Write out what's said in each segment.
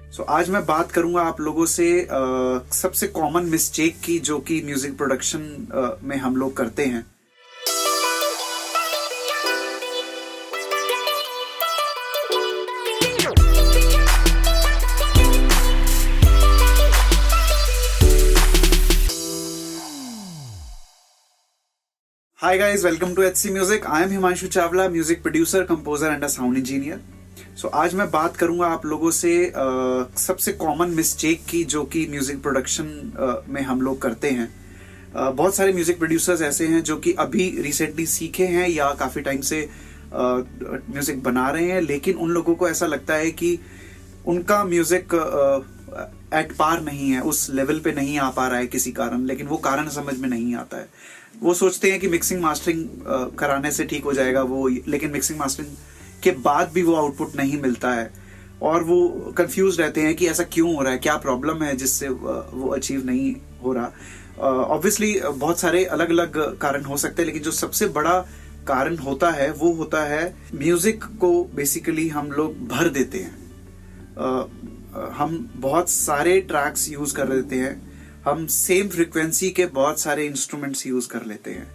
आज मैं बात करूंगा आप लोगों से सबसे कॉमन मिस्टेक की जो कि म्यूजिक प्रोडक्शन में हम लोग करते हैं। Hi guys, welcome to HC Music. I am Himanshu Chawla, music producer, composer and a sound engineer. आज मैं बात करूंगा आप लोगों से सबसे कॉमन मिस्टेक की जो कि म्यूजिक प्रोडक्शन में हम लोग करते हैं। बहुत सारे म्यूजिक प्रोड्यूसर्स ऐसे हैं जो कि अभी रिसेंटली सीखे हैं या काफी टाइम से म्यूजिक बना रहे हैं, लेकिन उन लोगों को ऐसा लगता है कि उनका म्यूजिक एट पार नहीं है, उस लेवल पे नहीं आ पा रहा है किसी कारण, लेकिन वो कारण समझ में नहीं आता है। वो सोचते हैं कि मिक्सिंग मास्टरिंग कराने से ठीक हो जाएगा वो, लेकिन मिक्सिंग मास्टरिंग के बाद भी वो आउटपुट नहीं मिलता है और वो कंफ्यूज रहते हैं कि ऐसा क्यों हो रहा है, क्या प्रॉब्लम है जिससे वो अचीव नहीं हो रहा। ऑब्वियसली बहुत सारे अलग अलग कारण हो सकते हैं, लेकिन जो सबसे बड़ा कारण होता है वो होता है म्यूजिक को बेसिकली हम लोग भर देते हैं। हम बहुत सारे ट्रैक्स यूज कर लेते हैं, हम सेम फ्रीक्वेंसी के बहुत सारे इंस्ट्रूमेंट्स यूज कर लेते हैं।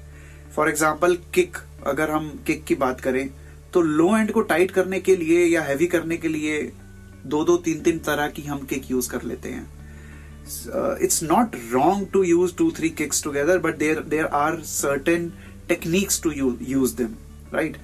फॉर एग्जाम्पल किक, अगर हम किक की बात करें तो लो एंड को टाइट करने के लिए या हैवी करने के लिए दो तीन तरह की हम किक यूज कर लेते हैं। It's not wrong to use 2-3 kicks together, but there are certain techniques to use them, right.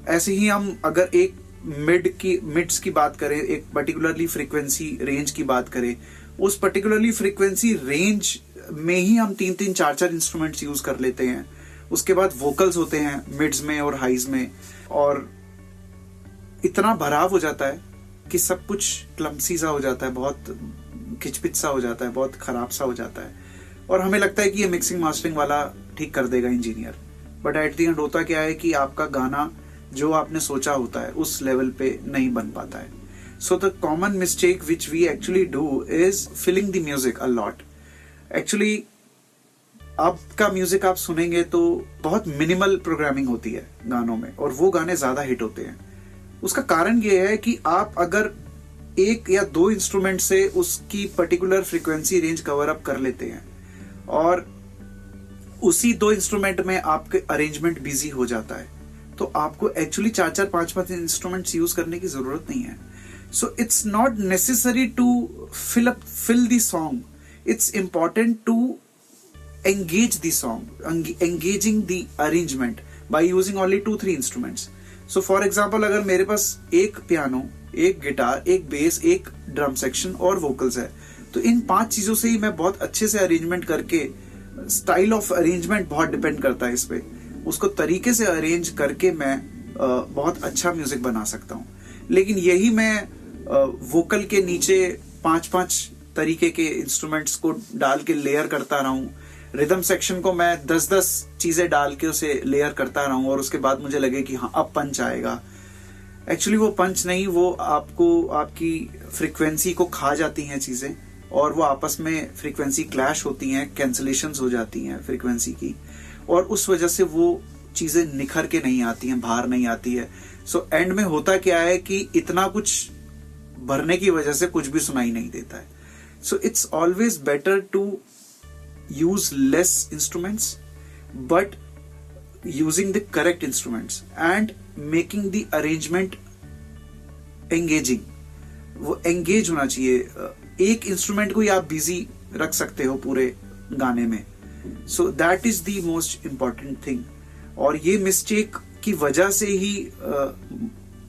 ऐसे ही हम अगर एक मिड्स की बात करें, एक पर्टिकुलरली फ्रीक्वेंसी रेंज की बात करें, उस पर्टिकुलरली फ्रीक्वेंसी रेंज में ही हम 3-4 इंस्ट्रूमेंट्स यूज कर लेते हैं। उसके बाद वोकल्स होते हैं मिड्स में और हाइज में, और इतना भराव हो जाता है कि सब कुछ क्लम्सी सा हो जाता है, बहुत खिचपिच सा हो जाता है, बहुत खराब सा हो जाता है, और हमें लगता है कि ये मिक्सिंग मास्टरिंग वाला ठीक कर देगा engineer. But at the end होता क्या है कि आपका गाना जो आपने सोचा होता है उस लेवल पे नहीं बन पाता है। So the common mistake which we actually do is filling the music a lot. Actually, अब का म्यूजिक आप सुनेंगे तो बहुत मिनिमल प्रोग्रामिंग होती है गानों में, और वो गाने ज्यादा हिट होते हैं। उसका कारण ये है कि आप अगर 1 या 2 इंस्ट्रूमेंट से उसकी particular frequency range cover up कर लेते हैं और उसी 2 इंस्ट्रूमेंट में आपके अरेंजमेंट बिजी हो जाता है, तो आपको एक्चुअली 4-4, 5-5 इंस्ट्रूमेंट्स यूज करने की जरूरत नहीं है। So it's not necessary to fill the song. It's important to engage the song, engaging the arrangement by using only 2-3 instruments. So for example, अगर मेरे पास एक पियानो, एक गिटार, एक बेस, एक ड्रम सेक्शन और वोकल्स है, तो इन 5 चीजों से ही मैं बहुत अच्छे से अरेंजमेंट करके, स्टाइल ऑफ अरेंजमेंट बहुत डिपेंड करता है इस पे, उसको तरीके से अरेंज करके मैं बहुत अच्छा म्यूजिक बना सकता हूँ। लेकिन यही मैं वोकल के नीचे 5-5 तरीके के इंस्ट्रूमेंट्स को डाल के लेयर करता रहा हूँ, रिदम सेक्शन को मैं 10-10 चीजें डाल के उसे लेयर करता रहा हूँ, और उसके बाद मुझे लगे कि हाँ अब पंच आएगा। एक्चुअली वो पंच नहीं, वो आपको आपकी फ्रीक्वेंसी को खा जाती हैं चीजें, और वो आपस में फ्रीक्वेंसी क्लैश होती हैं, कैंसलेशंस हो जाती हैं फ्रीक्वेंसी की, और उस वजह से वो चीजें निखर के नहीं आती हैं, बाहर नहीं आती है। सो एंड में होता क्या है कि इतना कुछ भरने की वजह से कुछ भी सुनाई नहीं देता है। So it's always better to use less instruments but using the correct instruments and making the arrangement engaging. वो एंगेज होना चाहिए। एक इंस्ट्रूमेंट को ही आप बिजी रख सकते हो पूरे गाने में। So that is the most important thing, और ये मिस्टेक की वजह से ही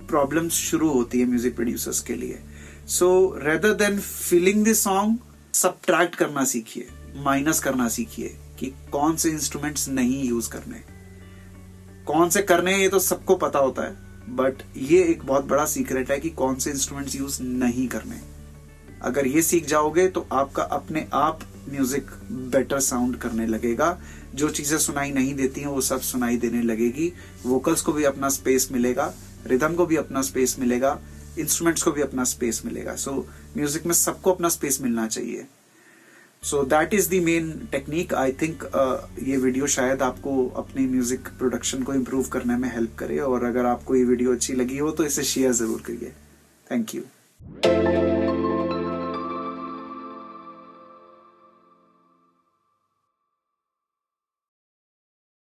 प्रॉब्लम्स शुरू होती है म्यूजिक प्रोड्यूसर्स के लिए। So rather than filling the song, subtract करना सीखिए, माइनस करना सीखिए कि कौन से इंस्ट्रूमेंट्स नहीं यूज करने, कौन से करने हैं ये तो सबको पता होता है, बट ये एक बहुत बड़ा सीक्रेट है कि कौन से इंस्ट्रूमेंट्स यूज नहीं करने। अगर ये सीख जाओगे तो आपका अपने आप म्यूजिक बेटर साउंड करने लगेगा। जो चीजें सुनाई नहीं देती हैं वो सब सुनाई देने लगेगी। वोकल्स को भी अपना स्पेस मिलेगा, रिदम को भी अपना स्पेस मिलेगा, इंस्ट्रूमेंट्स को भी अपना स्पेस मिलेगा। सो म्यूजिक में सबको अपना स्पेस मिलना चाहिए। So that is the main technique. I think ये वीडियो शायद आपको अपनी म्यूजिक प्रोडक्शन को इम्प्रूव करने में हेल्प करे, और अगर आपको ये वीडियो अच्छी लगी हो तो इसे शेयर जरूर करिए। Thank you.